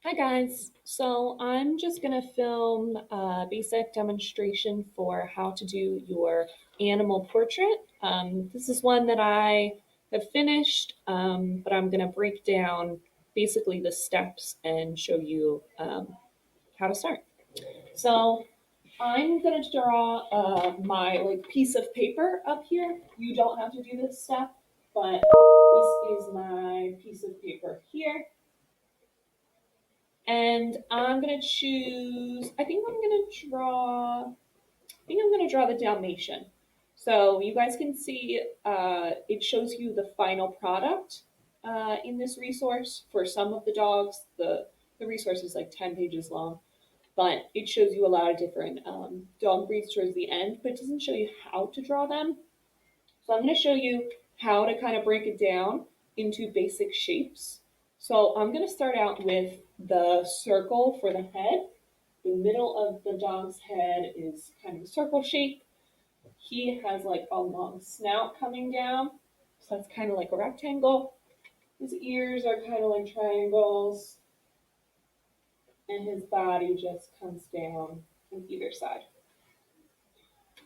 Hi guys, so I'm just gonna film a basic demonstration for how to do your animal portrait. This is one that I have finished, but I'm gonna break down basically the steps and show you how to start. So I'm gonna draw my piece of paper up here. You don't have to do this step, but this is my piece of paper here. And I'm gonna choose, I think I'm gonna draw the Dalmatian. So you guys can see, it shows you the final product in this resource. For some of the dogs, the resource is like 10 pages long, but it shows you a lot of different dog breeds towards the end, but it doesn't show you how to draw them. So I'm going to show you how to kind of break it down into basic shapes. So I'm going to start out with the circle for the head. The middle of the dog's head is kind of a circle shape. He has like a long snout coming down, so that's kind of like a rectangle. His ears are kind of like triangles, and his body just comes down on either side.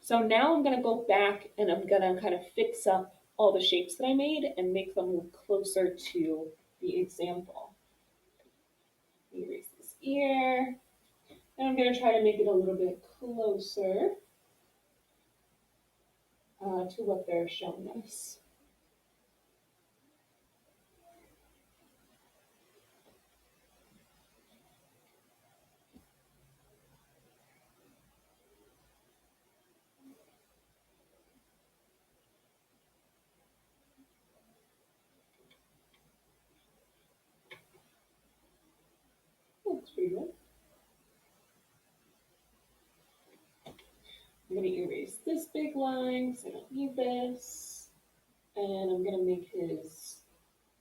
So now I'm gonna go back and I'm gonna kind of fix up all the shapes that I made and make them look closer to the example. Erase this ear. And I'm gonna try to make it a little bit closer to what they're showing us. Looks pretty good. I'm gonna erase this big line because I don't need this. And I'm gonna make his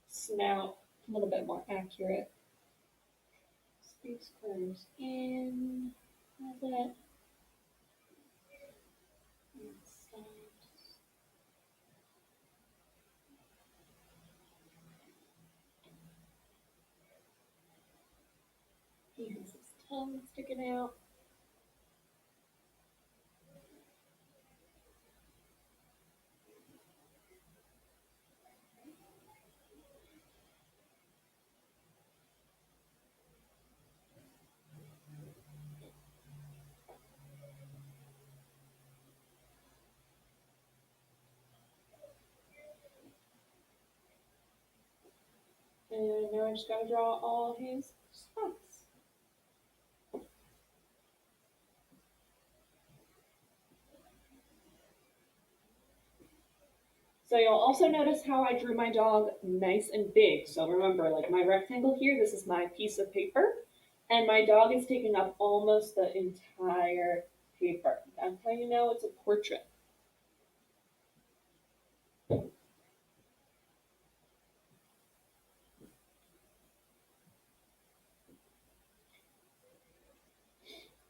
snout a little bit more accurate. Space curves in. How's that? He has his tongue sticking out. And now I just gotta draw all his spots. So you'll also notice how I drew my dog nice and big. So remember, like my rectangle here, this is my piece of paper, and my dog is taking up almost the entire paper. That's how you know it's a portrait.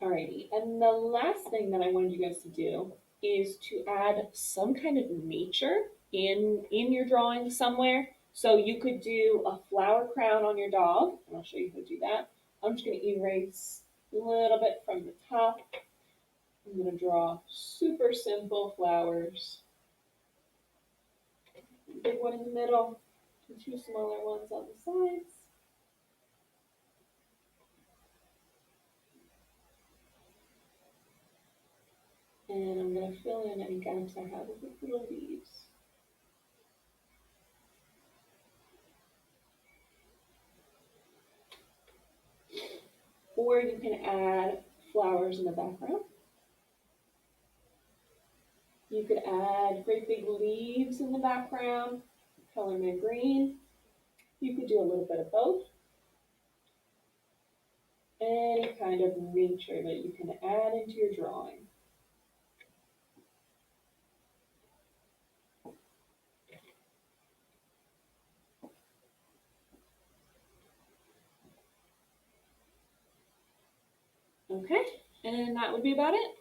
Alrighty, and the last thing that I wanted you guys to do is to add some kind of nature in your drawing somewhere. So you could do a flower crown on your dog, and I'll show you how to do that. I'm just going to erase a little bit from the top. I'm going to draw super simple flowers. Big one in the middle, and two smaller ones on the sides. And I'm going to fill in any gaps I have with the little leaves. Or you can add flowers in the background. You could add great big leaves in the background, color them green. You could do a little bit of both. Any kind of nature that you can add into your drawing. Okay, and that would be about it.